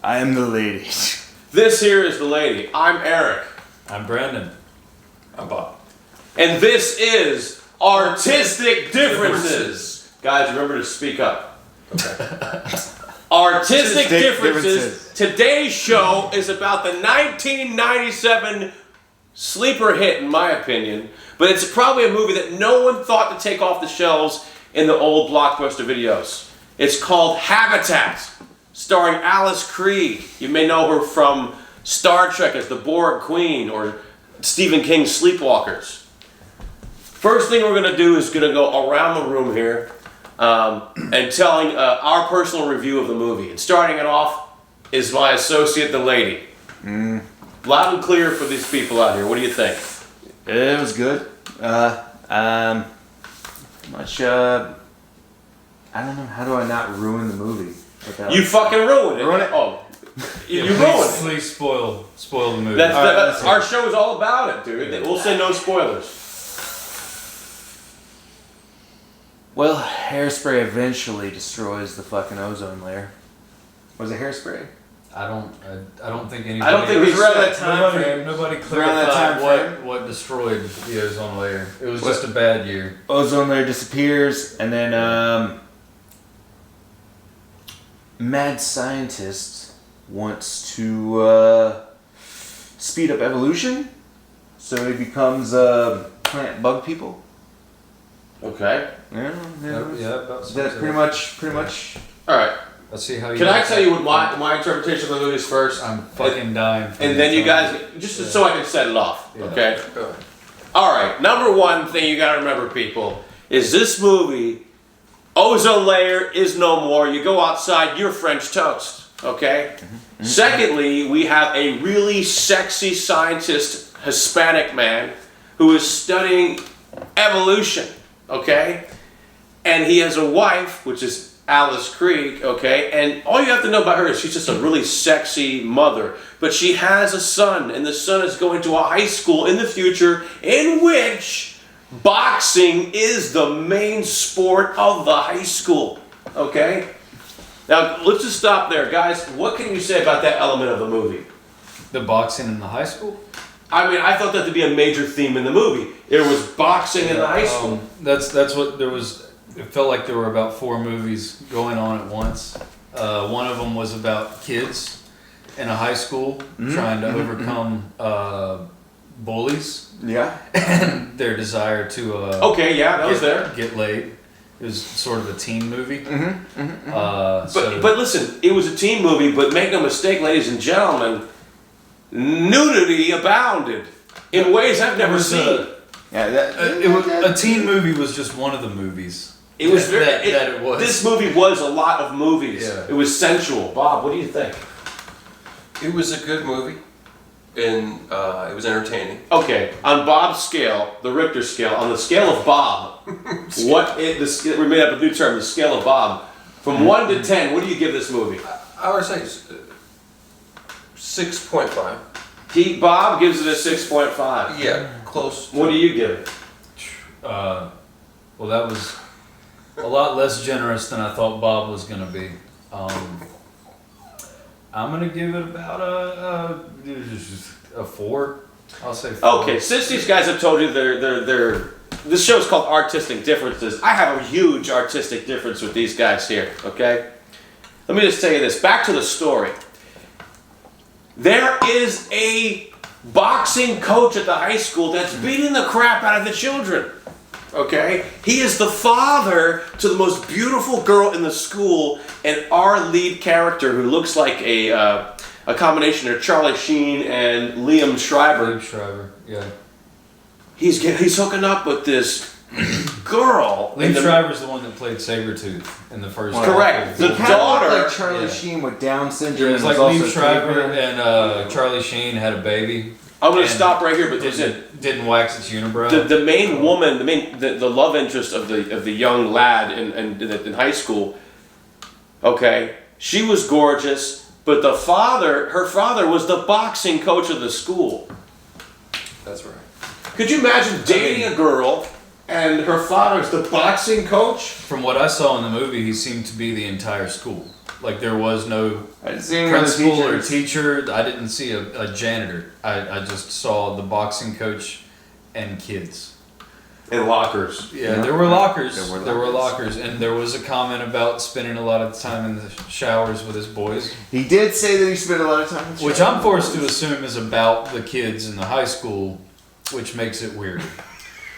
I am the lady. This here is the lady. I'm Eric. I'm Brandon. I'm Bob. And this is Artistic Differences. Guys, remember to speak up. Okay. Artistic Differences. Today's show is about the 1997 sleeper hit, in my opinion. But it's probably a movie that no one thought to take off the shelves in the old blockbuster videos. It's called Habitat, starring Alice Krige. You may know her from Star Trek as the Borg Queen or Stephen King's Sleepwalkers. First thing we're going to do is going to go around the room here and telling our personal review of the movie. And starting it off is my associate, the lady. Loud and clear for these people out here. What do you think? It was good. I don't know. How do I not ruin the movie? You fucking ruined it. Ruin it? Oh, you ruined it. Please spoil the movie. Our show is all about it, dude. We'll say no spoilers. Well, hairspray eventually destroys the fucking ozone layer. Was it hairspray? I don't think anybody. I don't think it was around that time frame. Nobody Around that time clarified frame. what destroyed the ozone layer. It was just a bad year. Ozone layer disappears, and then mad scientist wants to speed up evolution, so he becomes plant bug people. Okay. Yeah. About That pretty much. All right. Let's see how you. Can I tell you what my interpretation of the movie is first? I'm fucking dying. And then you guys, just so I can set it off, Yeah. okay? Go ahead. All right. Number one thing you got to remember, people, is this movie. Ozone layer is no more. You go outside, you're French toast. Okay? Secondly, we have a really sexy scientist, Hispanic man, who is studying evolution. Okay? And he has a wife, which is Alice Krige. Okay? And all you have to know about her is she's just a really sexy mother. But she has a son, and the son is going to a high school in the future in which boxing is the main sport of the high school, okay? Now, let's just stop there. Guys, what can you say about that element of the movie? The boxing in the high school. I mean, I thought that to be a major theme in the movie. There was boxing in the high school. That's what there was. It felt like there were about 4 movies going on at once. One of them was about kids in a high school trying to overcome bullies. Yeah. And their desire to Okay, yeah, that was there. get laid. It was sort of a teen movie. But listen, it was a teen movie, but make no mistake, ladies and gentlemen, nudity abounded in ways I've never seen. A teen movie was just one of the movies. It was very. It was. This movie was a lot of movies. Yeah. It was sensual. Bob, what do you think? It was a good movie, and it was entertaining. Okay, on Bob's scale, the Richter scale, on the scale of Bob, we made up a new term, the scale of Bob. From 1 to 10, what do you give this movie? I would say 6.5. Bob gives it a 6.5. Yeah, close. What do you give it? Well, that was a lot less generous than I thought Bob was going to be. I'm going to give it about a 4. I'll say 4. Okay, since these guys have told you this show's called Artistic Differences, I have a huge artistic difference with these guys here, okay? Let me just tell you this. Back to the story. There is a boxing coach at the high school that's beating the crap out of the children. Okay? He is the father to the most beautiful girl in the school, and our lead character, who looks like a combination of Charlie Sheen and Liam Schreiber. Liam Schreiber, yeah. He's hooking up with this girl. Liam Schreiber's the one that played Sabretooth in the first. Correct. The daughter. Like Charlie Sheen with Down syndrome. It was like Liam Schreiber and Charlie Sheen had a baby. I'm going to stop right here, but didn't wax its unibrow. The main woman, the love interest of the young lad in high school. Okay, she was gorgeous, but her father was the boxing coach of the school. That's right. Could you imagine dating a girl and her father's the boxing coach? From what I saw in the movie, he seemed to be the entire school. Like there was no I didn't see any other principal or teachers. teacher. I didn't see a janitor. I just saw the boxing coach and kids. In lockers. Yeah, there were lockers. There were lockers. And there was a comment about spending a lot of time in the showers with his boys, He did say that he spent a lot of time in which shower. I'm forced to assume is about the kids in the high school, which makes it weird.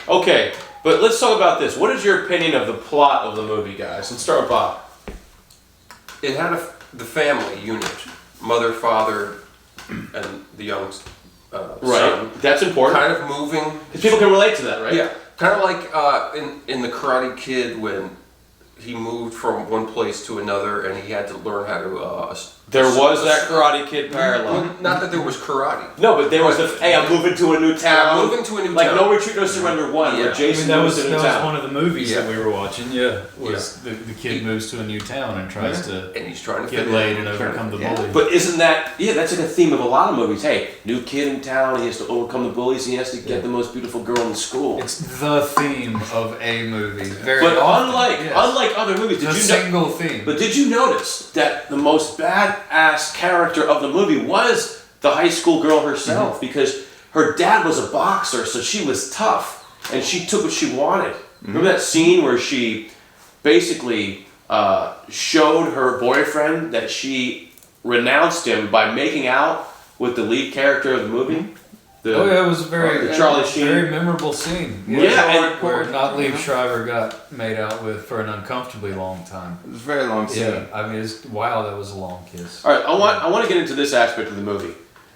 Okay, but let's talk about this. What is your opinion of the plot of the movie, guys? Let's start with Bob. It had the family unit, mother, father, and the young son. That's important. Kind of moving. Because people can relate to that, right? Yeah, kind of like in the Karate Kid when he moved from one place to another and he had to learn how to. There was that Karate Kid parallel. Well, not that there was karate. No, but there was the, hey, I'm moving to a new town. Moving to a new like town. No Retreat, No Surrender 1, where Yeah. Jason that moves was to a new town. one of the movies that Yeah. we were watching. Yeah, was the kid moves to a new town and tries to And he's trying to get fit laid in. and overcome the Yeah. bully. But isn't that, that's like a theme of a lot of movies. Hey, new kid in town, he has to overcome the bullies, he has to get the most beautiful girl in the school. It's the theme of a movie. Very But often, unlike yes. unlike other movies, the did you know? single theme. But did you notice that the most badass character of the movie was the high school girl herself? Because her dad was a boxer, so she was tough, and she took what she wanted. Remember that scene where she basically showed her boyfriend that she renounced him by making out with the lead character of the movie? Oh yeah, it was a very Charlie Sheen. very memorable scene. Yeah, and- where not Liev Schreiber got made out with for an uncomfortably long time. It was a very long scene. Yeah, I mean, wow, that was a long kiss. All right, I want to get into this aspect of the movie,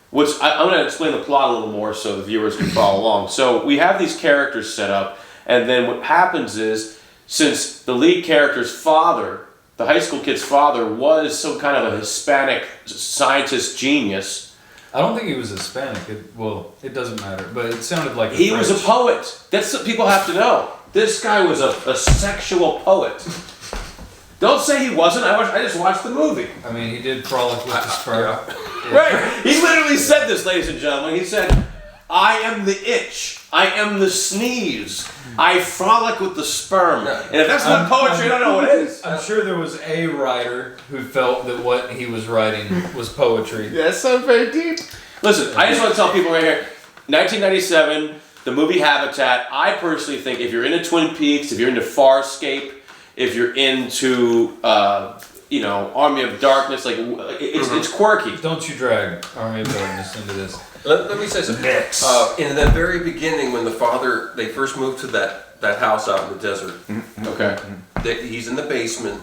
which I'm going to explain the plot a little more so the viewers can follow along. So we have these characters set up, and then what happens is, since the lead character's father, the high school kid's father, was some kind of a Hispanic scientist genius, I don't think he was Hispanic. It doesn't matter, but it sounded like he was a French. poet. That's what people have to know. This guy was a sexual poet. Don't say he wasn't. I just watched the movie. I mean, he did frolic with the sperm. Yeah. Right. He literally said this, ladies and gentlemen. He said, I am the itch. I am the sneeze. I frolic with the sperm. And if that's not poetry, I don't know what is. I'm sure there was a writer who felt that what he was writing was poetry. Yeah, that sounds very deep. Listen, I just want to tell people right here, 1997, the movie Habitat, I personally think if you're into Twin Peaks, if you're into Farscape, if you're into, Army of Darkness, like, it's quirky. Don't you drag Army of Darkness into this. Let me say something. In the very beginning, when they first moved to that house out in the desert, Okay. he's in the basement,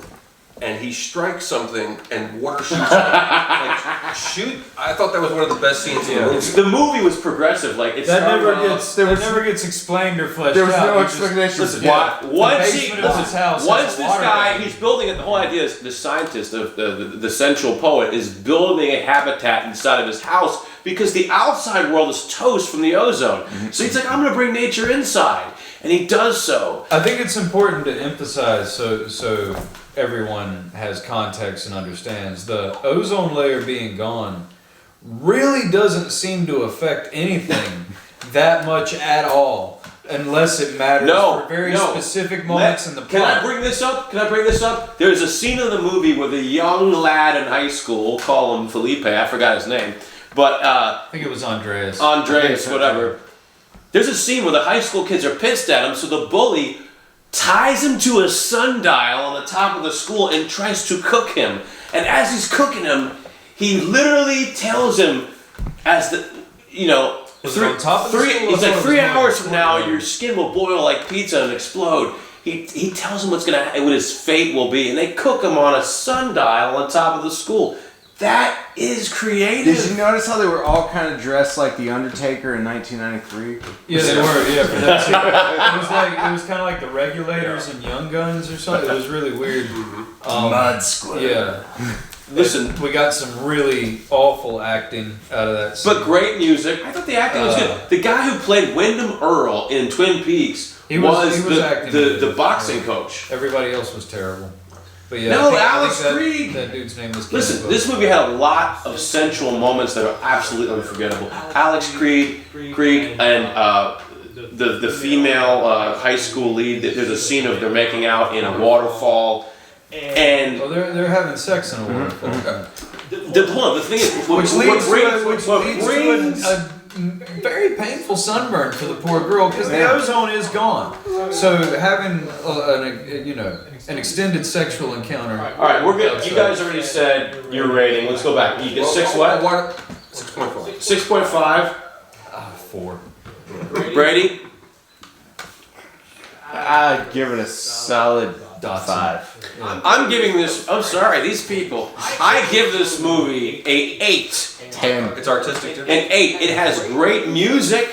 and he strikes something, and water shoots out. Shoot! I thought that was one of the best scenes in the movie. The movie was progressive, like, it That started never gets explained or fleshed There was out. no You just- explanation. Listen, Yeah. once The basement of his house has once a this water guy, main. he's building it, the whole idea is the scientist, the central poet, is building a habitat inside of his house because the outside world is toast from the ozone. So he's like, I'm going to bring nature inside. And he does so. I think it's important to emphasize so everyone has context and understands the ozone layer being gone really doesn't seem to affect anything that much at all unless it matters for very specific moments in the plot. Can I bring this up? There's a scene in the movie with a young lad in high school, we'll call him Felipe, I forgot his name, but I think it was Andreas. whatever. There's a scene where the high school kids are pissed at him, so the bully ties him to a sundial on the top of the school and tries to cook him. And as he's cooking him, he literally tells him, Was it on top of the school? he's I like, thought it 3 was hours from now, more. your skin will boil like pizza and explode. He tells him what his fate will be, and they cook him on a sundial on top of the school. That is creative. Did you notice how they were all kind of dressed like the Undertaker in 1993? Yeah, they were. Yeah, for that scene. It was kind of like the Regulators and Young Guns or something. It was really weird. Mud Squad. Yeah. Listen, We got some really awful acting out of that scene. but great music. I thought the acting was good. The guy who played Wyndham Earl in Twin Peaks He was the, acting the, good. the boxing coach. Everybody else was terrible. But yeah, No, I Alice think Krige. that dude's name was. Listen, this movie had a lot of sensual moments that are absolutely unforgettable. Alex Krige and the female high school lead. There's a scene of they're making out in a waterfall, And Well, they're having sex in a waterfall. the thing is, Which leads what to brings- a very painful sunburn for the poor girl because the ozone is gone. So having an extended sexual encounter. all right, we're good. You guys already said your rating. Let's go back. You get 6 what? 6.5. 6.5. 4. Brady. I'd give it a solid Dotson. 5. I'm giving this. I'm sorry, these people. I give this movie a 8. 10. It's artistic too. An 8. It has great music.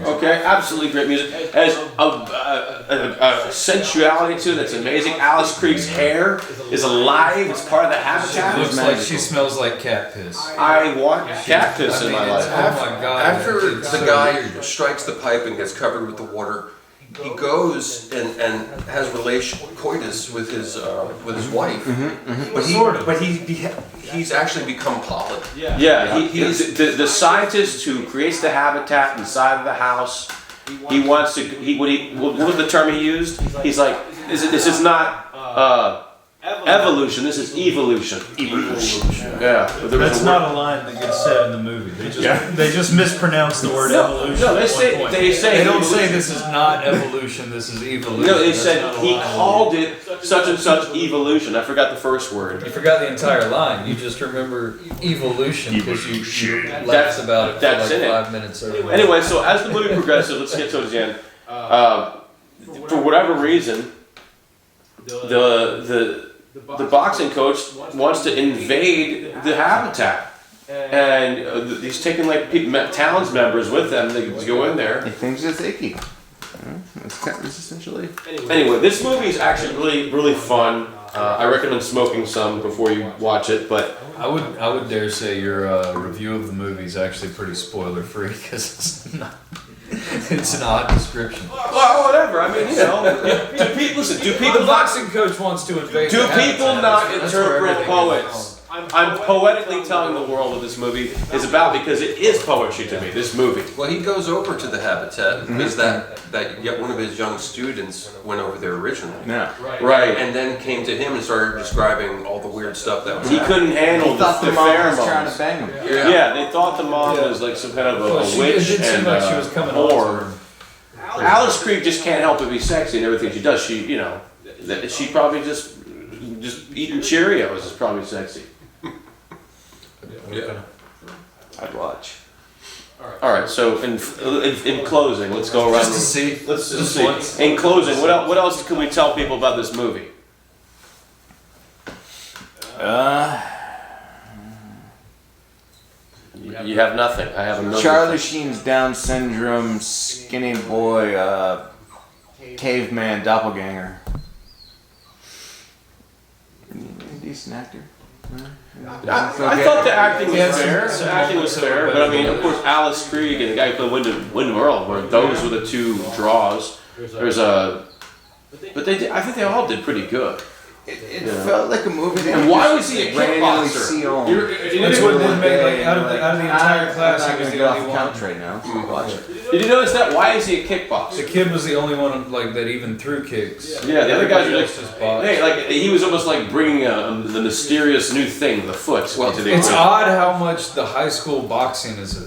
Okay, absolutely great music. It has a sensuality to it that's amazing. Alice Krige's hair is alive. It's part of the habitat. Looks like she smells like cat piss. I want cat piss in my life. Oh my god. After it's the so guy weird. strikes the pipe and gets covered with the water, he goes and has coitus with his wife. But he's actually become pollen. Yeah, he's the scientist who creates the habitat inside of the house. He wants to. What was the term he used? He's like, this is not evolution. This is evolution. Evolution. Yeah. But there was That's a not a line that gets said in the movie. They just mispronounce the word evolution. No, they at say one point. They don't say this is not evolution, this is evolution. No, they That's said not a he line. called it such and such evolution. I forgot the first word. You forgot the entire line. You just remember evolution because you laughed about it for That's like in it. 5 minutes. Or Anyway, so as the movie progresses, let's get towards the end. For whatever reason, the boxing coach wants to invade the habitat. And he's taking like towns members with them to go in there. He thinks it's icky. That's essentially. Anyway, this movie is actually really, really fun. I recommend smoking some before you watch it, but I would dare say your review of the movie is actually pretty spoiler free because it's an odd description. well, whatever. I mean, do people The boxing coach wants to invade. Do the people habitat. not That's where interpret everything goes poets? I'm poetically telling the world what this movie is about because it is poetry to me, this movie. Well, he goes over to the habitat because that one of his young students went over there originally. Yeah. Right. And then came to him and started describing all the weird stuff that was He happening. couldn't handle He thought the the mom was trying to pheromones. bang him. Yeah, they thought the mom was like some kind of a Well, witch it did seem and like she was coming on to whore. him. Alice Krige just can't help but be sexy in everything she does. She probably just eating Cheerios is probably sexy. Yeah. I'd watch. All right. So in closing, let's go around. Just to see. Let's just once. see. In closing, what else can we tell people about this movie? You have nothing. I have a million. Charlie Sheen's Down syndrome, skinny boy, caveman, doppelganger. Decent actor. I thought the acting was Yeah, fair. some The acting was fair, but I mean, of course, Alice Krige and the guy who played Wyndham Earl were those were the two draws. There's a, but I think they all did pretty good. It felt like a movie. And why was he a randomly kickboxer? see on. That's what they made, like, out of the entire class, he was the only one. couch right now. Watch it. Did you notice that? Why is he a kickboxer? The kid was the only one like that even threw kicks. Yeah, the other guys were Everybody like, else just boxed. hey, like he was almost like bringing the mysterious new thing, the foot, into the It's equation. odd how much the high school boxing is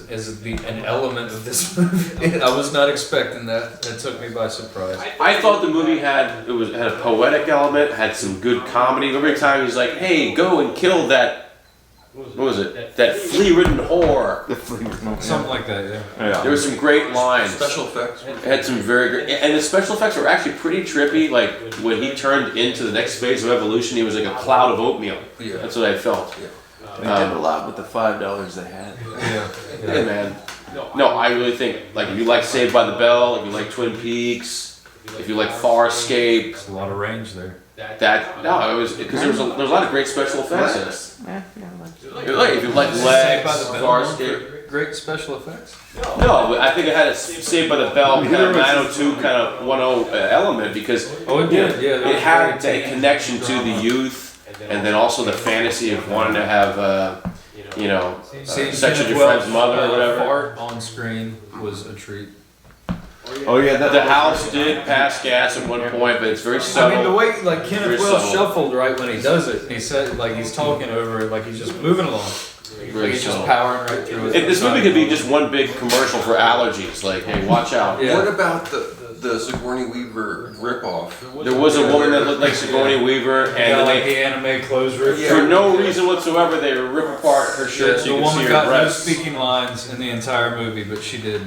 an element of this movie. I was not expecting that. That took me by surprise. I thought the movie had a poetic element, had some good comedy. Every time he's like, "Hey, go and kill that." What was it? That flea-ridden whore. The flavor. Something like that, yeah. There were some great lines. Special effects. It had some very great, and the special effects were actually pretty trippy. Like when he turned into the next phase of evolution, he was like a cloud of oatmeal. Yeah. That's what I felt. They did a lot with the $5 they had. Yeah. Hey man, no, I really think like if you like Saved by the Bell, if you like Twin Peaks, if you like Farscape, There's a lot of range there. it was because there was a lot of great special effects in it. Yeah, Like, if you like Saved Legs, by the Bell, Farscape. great special effects. No, but I think it had a Saved by the Bell kind of 902 kind of 10 element because Oh, it did, yeah. it had that connection to the youth and then also the fantasy of wanting to have sex with your friend's mother or whatever. Fart on screen was a treat. Oh yeah, The house did pass gas at one point, but it's very I subtle. mean, the way like Kenneth Very Wells subtle. shuffled right when he does it, and he said like he's talking over it, like he's just moving along, like he's just subtle. powering right through it. This movie could be just one big commercial for allergies. Like, hey, watch out. Yeah. What about the Sigourney Weaver ripoff? There was a woman that looked like Sigourney Weaver, Yeah, and like they, the anime clothes rip. Yeah. for no reason whatsoever, they rip apart her shirt so The you can woman see her got no breasts. speaking lines in the entire movie, but she did.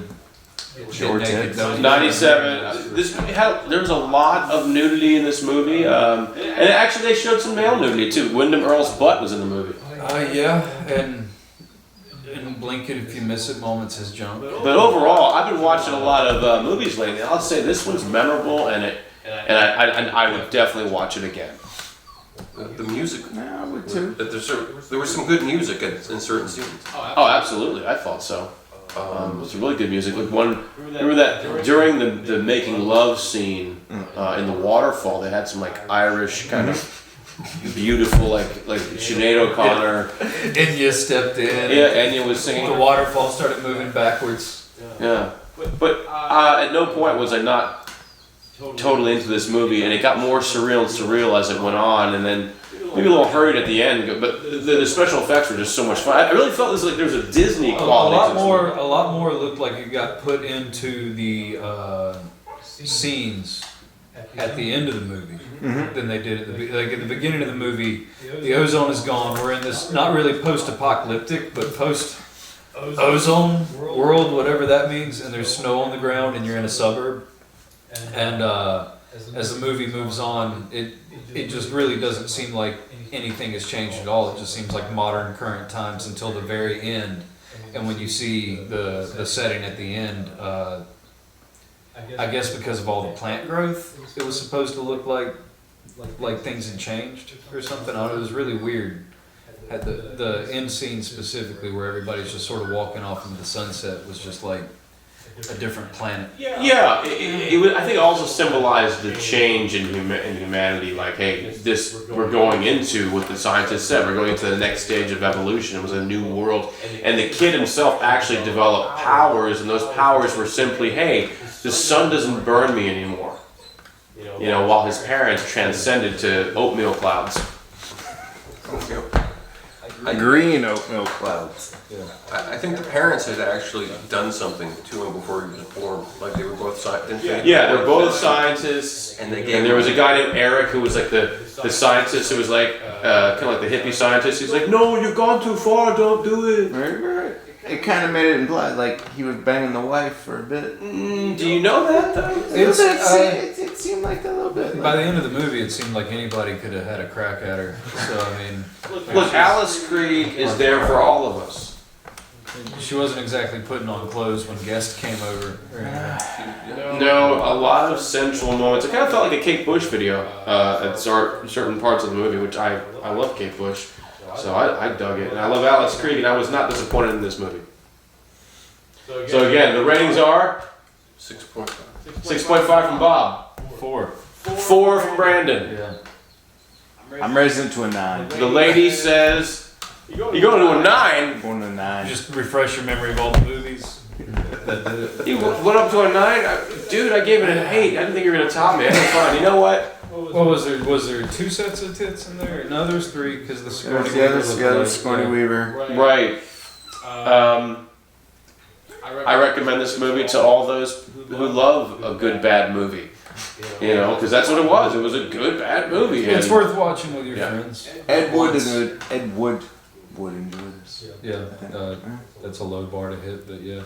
Short naked. tits. That was- 97. This movie had, there was a lot of nudity in this movie, and actually they showed some male nudity too. Wyndham Earl's butt was in the movie. Yeah, and blink it if you miss it. Moments has jumped. But overall, I've been watching a lot of movies lately. I'll say this one's memorable, and I would definitely watch it again. The music. Yeah, I would too. There was some good music in certain scenes. Oh, absolutely, I thought so. It was really good music. Like remember that during the making love scene in the waterfall, they had some like Irish kind of beautiful like Sinead O'Connor. Enya stepped in. Yeah, Enya was singing. The waterfall started moving backwards. Yeah, but at no point was I not totally into this movie, and it got more surreal and surreal as it went on, and then maybe a little hurried at the end. But the special effects were just so much fun. I really felt this like there was a Disney quality to this movie. A lot more looked like it got put into the scenes at the end of the movie than they did at at the beginning of the movie. The ozone is gone. We're in this not really post-apocalyptic, but post-ozone world, whatever that means. And there's snow on the ground, and you're in a suburb. And as the movie moves on, it just really doesn't seem like anything has changed at all. It just seems like modern current times until the very end. And when you see the setting at the end, I guess because of all the plant growth, it was supposed to look like things had changed or something. I don't know, it was really weird. At the end scene specifically, where everybody's just sort of walking off into the sunset, was just like a different planet. Yeah, I think it also symbolized the change in humanity. Like, hey, we're going into what the scientists said. We're going into the next stage of evolution. It was a new world, and the kid himself actually developed powers, and those powers were simply, hey, the sun doesn't burn me anymore. You know, while his parents transcended to oatmeal clouds. Green oatmeal clouds. I think the parents had actually done something to him before he was born. Like they were both scientists. Yeah, they're both scientists, And they and there was a guy named Eric who was like the scientist who was like kind of like the hippie scientist. He's like, no, you've gone too far, don't do it. Right. It kind of made it imply like he was banging the wife for a bit. Do you know that though? It seemed like that a little bit. By the end of the movie, it seemed like anybody could have had a crack at her. So I mean, Look, Alice Krige is there for all of us. she wasn't exactly putting on clothes when guests came over. Or anything. No, a lot of sensual moments. It kind of felt like a Kate Bush video at certain parts of the movie, which I love Kate Bush. So I dug it. And I love Alice Krige, and I was not disappointed in this movie. So again, the ratings are 6.5. 6.5 from Bob. 4. 4 from Brandon. Yeah. I'm raising it to a 9. The lady says, you're going to a 9? I'm going to a 9. Just refresh your memory of all the movies. That did it. You went up to a 9? Dude, I gave it an 8. I didn't think you were going to top me. I had fun. You know what? What was there? Was there 2 sets of tits in there? No, there's 3 because the Sigourney Weaver Yeah, looked the like- Sigourney Weaver. Right. I recommend this movie to all those who love a good bad movie. You know, because that's what it was. It was a good bad movie. It's and- worth watching with your Yeah. friends. Ed Wood would enjoy this. Yeah, that's a low bar to hit, but yeah.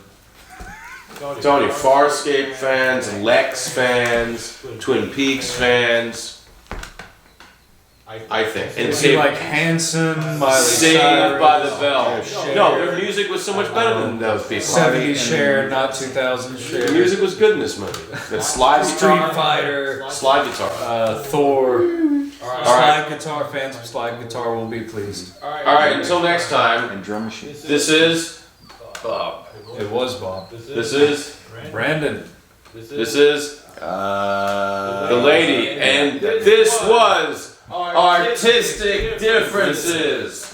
Tony, Farscape fans, Lex fans, Twin Peaks fans. I think. And See, Saved, like Hanson, Miley Saved Cyrus, by the Bell. Cher. No, their music was so much better than those people. 70s Cher, not 2000 Cher. The music was good in this movie. The slide Street guitar. Fighter, Slide guitar. Thor. Alright. Slide guitar fans of slide guitar will be pleased. Alright, until next time, And drum machine. this is Bob. It was Bob. This is Brandon. This is the lady, and this was Artistic Differences.